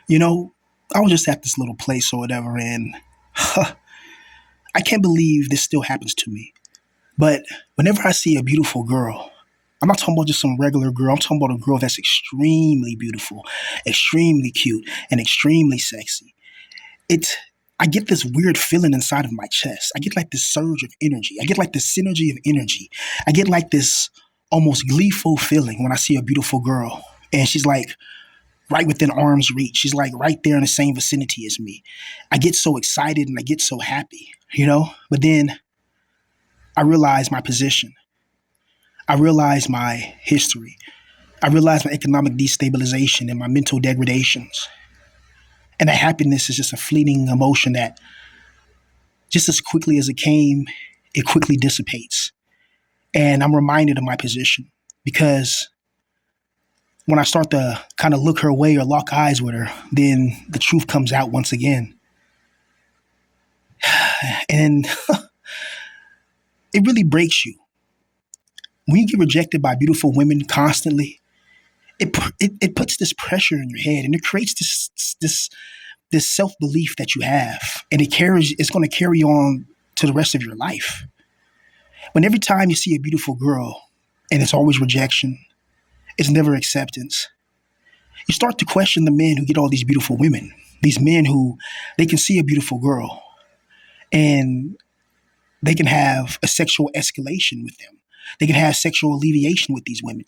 You know, I was just at this little place or whatever, and I can't believe this still happens to me. But whenever I see a beautiful girl, I'm not talking about just some regular girl. I'm talking about a girl that's extremely beautiful, extremely cute, and extremely sexy. It's I get this weird feeling inside of my chest. I get like this surge of energy. I get like this synergy of energy. I get like this almost gleeful feeling when I see a beautiful girl, and she's like right within arm's reach. She's like right there in the same vicinity as me. I get so excited and I get so happy, you know? But then I realize my position. I realize my history. I realize my economic destabilization and my mental degradations. And that happiness is just a fleeting emotion that just as quickly as it came, it quickly dissipates. And I'm reminded of my position because when I start to kind of look her way or lock eyes with her, then the truth comes out once again. And it really breaks you. When you get rejected by beautiful women constantly, it puts this pressure in your head and it creates this self-belief that you have. And it's going to carry on to the rest of your life. When every time you see a beautiful girl and it's always rejection, it's never acceptance, you start to question the men who get all these beautiful women, these men who they can see a beautiful girl and they can have a sexual escalation with them. They can have sexual alleviation with these women.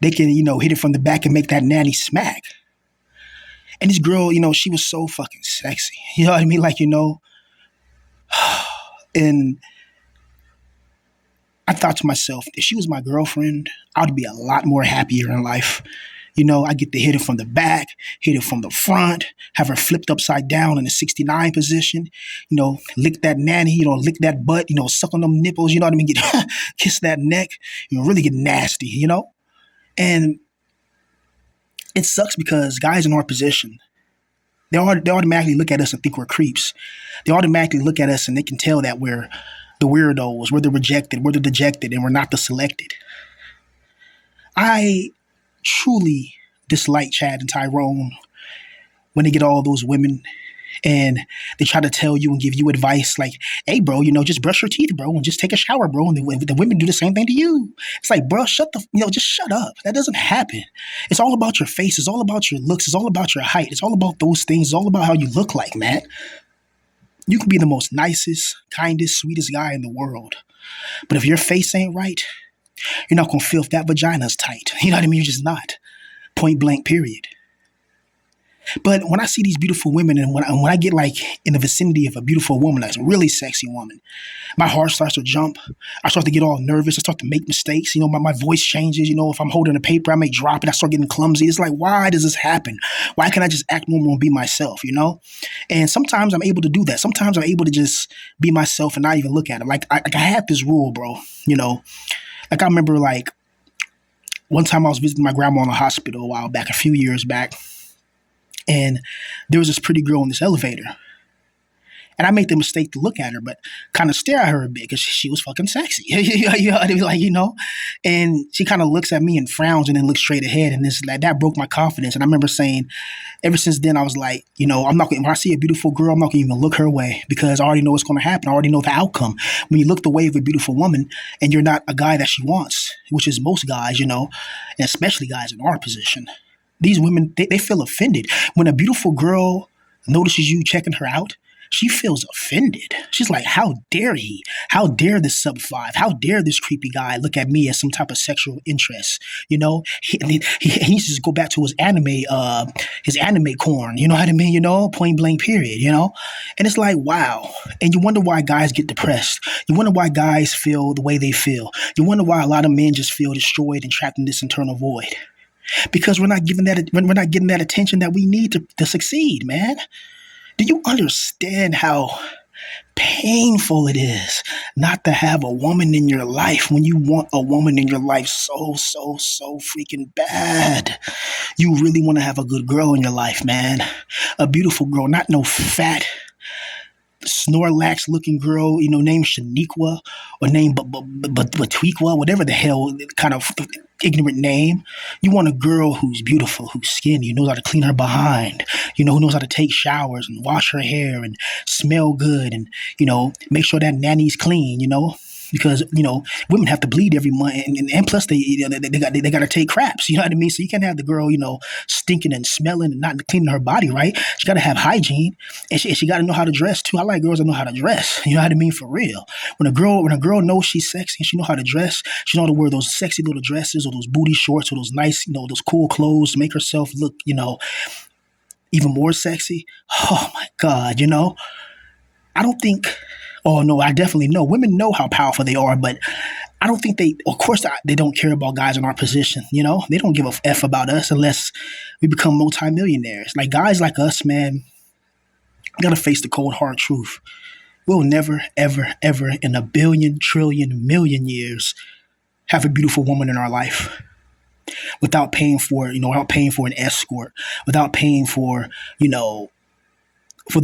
They can, hit it from the back and make that nanny smack. And this girl, she was so fucking sexy. You know what I mean? And I thought to myself, if she was my girlfriend, I would be a lot more happier in life. I get to hit it from the back, hit it from the front, have her flipped upside down in a 69 position, lick that nanny, lick that butt, suck on them nipples, you know what I mean? Kiss that neck, really get nasty, And it sucks because guys in our position, they automatically look at us and think we're creeps. They automatically look at us and they can tell that we're the weirdos, we're the rejected, we're the dejected, and we're not the selected. I truly dislike Chad and Tyrone when they get all those women and they try to tell you and give you advice like, hey, bro, just brush your teeth, bro, and just take a shower, bro. And the women do the same thing to you. It's like, bro, just shut up. That doesn't happen. It's all about your face. It's all about your looks. It's all about your height. It's all about those things. It's all about how you look like, man. You can be the most nicest, kindest, sweetest guy in the world. But if your face ain't right, you're not going to feel if that vagina's tight. You know what I mean? You're just not. Point blank, period. But when I see these beautiful women and when I get like in the vicinity of a beautiful woman, that's a really sexy woman, my heart starts to jump. I start to get all nervous. I start to make mistakes. My voice changes. If I'm holding a paper, I may drop it. I start getting clumsy. It's like, why does this happen? Why can't I just act normal and be myself, And sometimes I'm able to do that. Sometimes I'm able to just be myself and not even look at it. Like I have this rule, bro, Like I remember one time I was visiting my grandma in the hospital a while back, a few years back. And there was this pretty girl in this elevator. And I made the mistake to look at her, but kind of stare at her a bit because she was fucking sexy. And she kind of looks at me and frowns and then looks straight ahead. And that broke my confidence. And I remember saying, ever since then, I was like, I'm not going when I see a beautiful girl, I'm not going to even look her way because I already know what's going to happen. I already know the outcome. When you look the way of a beautiful woman and you're not a guy that she wants, which is most guys, and especially guys in our position, these women, they feel offended. When a beautiful girl notices you checking her out, she feels offended. She's like, how dare he? How dare this sub-5? How dare this creepy guy look at me as some type of sexual interest? He needs to just go back to his anime corn. You know what I mean? Point blank period, And it's like, wow. And you wonder why guys get depressed. You wonder why guys feel the way they feel. You wonder why a lot of men just feel destroyed and trapped in this internal void. Because we're not getting that attention that we need to succeed, man. Do you understand how painful it is not to have a woman in your life when you want a woman in your life so freaking bad? You really want to have a good girl in your life, man. A beautiful girl, not no fat, Snorlax looking girl, named Shaniqua or named Tweakwa, whatever the hell kind of ignorant name. You want a girl who's beautiful, who's skinny, knows how to clean her behind, who knows how to take showers and wash her hair and smell good and, make sure that nanny's clean, because women have to bleed every month, and plus they got to take craps. You know what I mean? So you can't have the girl stinking and smelling and not cleaning her body right. She got to have hygiene, and she got to know how to dress too. I like girls that know how to dress. You know what I mean? For real. When a girl knows she's sexy and she know how to dress, she know how to wear those sexy little dresses or those booty shorts or those nice those cool clothes to make herself look even more sexy. Oh my God, I don't think. Oh no, I definitely know. Women know how powerful they are, but I don't think they. Of course, they don't care about guys in our position. They don't give a f about us unless we become multimillionaires. Like guys like us, man, gotta face the cold hard truth. We'll never, ever, ever in a billion, trillion, million years have a beautiful woman in our life without paying for without paying for an escort, without paying for the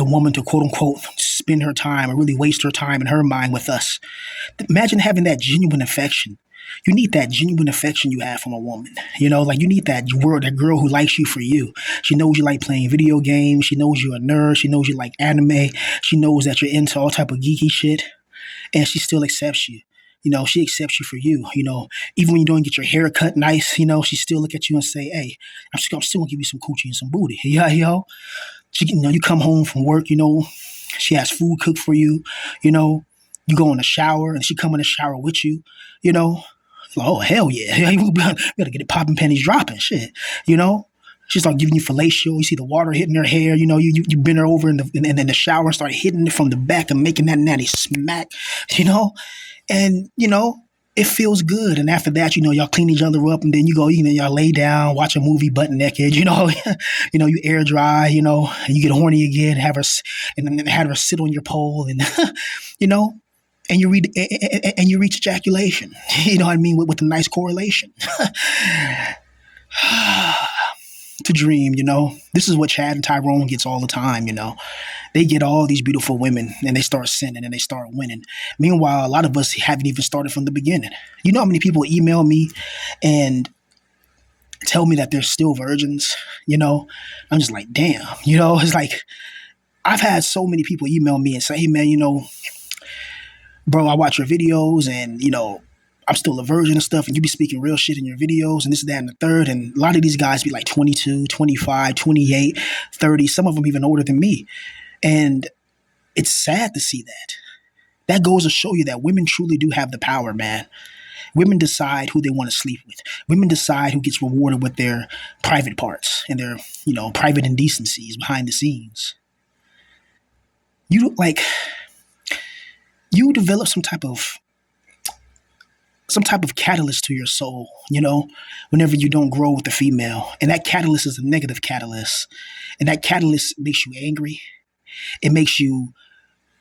woman to quote unquote spend her time or really waste her time in her mind with us. Imagine having that genuine affection. You need that genuine affection you have from a woman. Like you need that girl who likes you for you. She knows you like playing video games. She knows you're a nerd. She knows you like anime. She knows that you're into all type of geeky shit, and she still accepts you. She accepts you for you. Even when you don't get your hair cut nice, she still look at you and say, "Hey, I'm still gonna give you some coochie and some booty." Yeah, She, you come home from work, she has food cooked for you, you go in the shower and she come in the shower with you, like, oh, hell yeah. We gotta get it popping, pennies dropping, shit, She start giving you fellatio. You see the water hitting her hair. You bend her over in the shower and start hitting it from the back and making that natty smack, and it feels good. And after that, y'all clean each other up, and then you go, y'all lay down, watch a movie butt naked, you air dry, and you get horny again, and then have her sit on your pole, and and you reach ejaculation. You know what I mean, with a nice correlation. To dream, this is what Chad and Tyrone gets all the time. They get all these beautiful women and they start sinning and they start winning. Meanwhile, a lot of us haven't even started from the beginning. You know how many people email me and tell me that they're still virgins? I'm just like, damn. It's like I've had so many people email me and say, hey man, bro, I watch your videos and I'm still a virgin and stuff, and you be speaking real shit in your videos and this, that, and the third. And a lot of these guys be like 22, 25, 28, 30, some of them even older than me. And it's sad to see that. That goes to show you that women truly do have the power, man. Women decide who they want to sleep with. Women decide who gets rewarded with their private parts and their, private indecencies behind the scenes. You develop some type of catalyst to your soul, whenever you don't grow with the female. And that catalyst is a negative catalyst. And that catalyst makes you angry. It makes you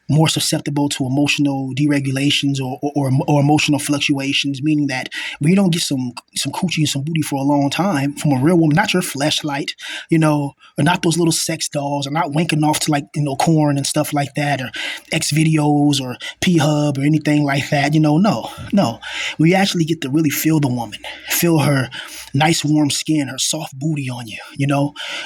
more susceptible to emotional deregulations or emotional fluctuations, meaning that when you don't get some coochie and some booty for a long time from a real woman, not your fleshlight, or not those little sex dolls, or not wanking off to corn and stuff like that, or X videos or P-Hub or anything like that, no. When you actually get to really feel the woman, feel her nice warm skin, her soft booty on you,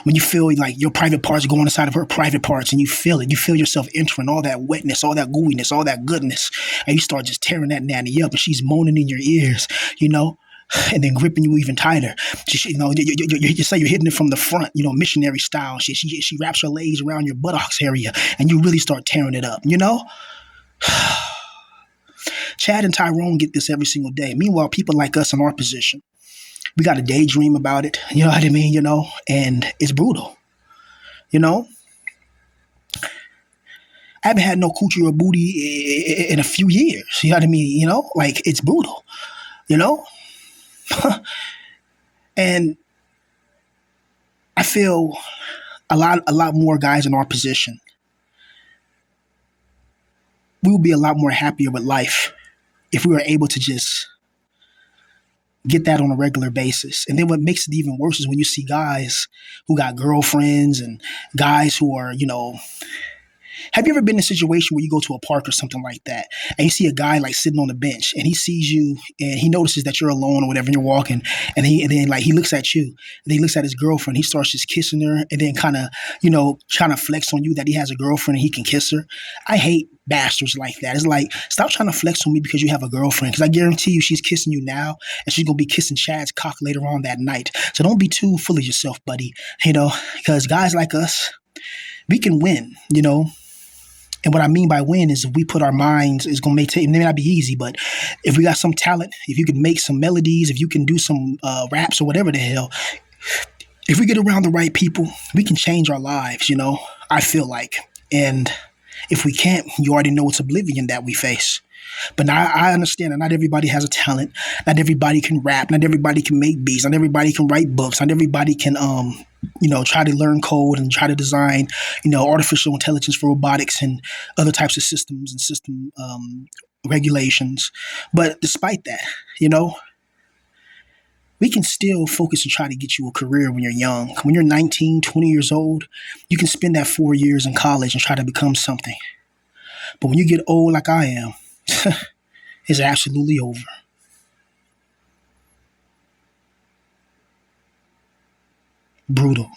when you feel like your private parts going inside of her private parts and you feel it, you feel yourself entering all that wetness, all that gooiness, all that goodness, and you start just tearing that nanny up and she's moaning in your ears, and then gripping you even tighter. You say you're hitting it from the front, missionary style. She wraps her legs around your buttocks area and you really start tearing it up, Chad and Tyrone get this every single day. Meanwhile, people like us in our position, we got to daydream about it. You know what I mean? And it's brutal. I haven't had no coochie or booty in a few years. You know what I mean? It's brutal. And I feel a lot more guys in our position, we would be a lot more happier with life if we were able to just get that on a regular basis. And then what makes it even worse is when you see guys who got girlfriends and guys who are, Have you ever been in a situation where you go to a park or something like that, and you see a guy like sitting on a bench, and he sees you, and he notices that you're alone or whatever, and you're walking, and then like he looks at you, and then he looks at his girlfriend, he starts just kissing her, and then kind of trying to flex on you that he has a girlfriend and he can kiss her. I hate bastards like that. It's like, stop trying to flex on me because you have a girlfriend, because I guarantee you she's kissing you now, and she's gonna be kissing Chad's cock later on that night. So don't be too full of yourself, buddy. Because guys like us, we can win. And what I mean by win is if we put our minds, it's going to it may not be easy, but if we got some talent, if you can make some melodies, if you can do some raps or whatever the hell, if we get around the right people, we can change our lives. I feel like. And if we can't, you already know it's oblivion that we face. But now I understand that not everybody has a talent. Not everybody can rap. Not everybody can make beats. Not everybody can write books. Not everybody can, try to learn code and try to design, artificial intelligence for robotics and other types of systems and system regulations. But despite that, we can still focus and try to get you a career when you're young. When you're 19, 20 years old, you can spend that 4 years in college and try to become something. But when you get old like I am, it's absolutely over. Brutal.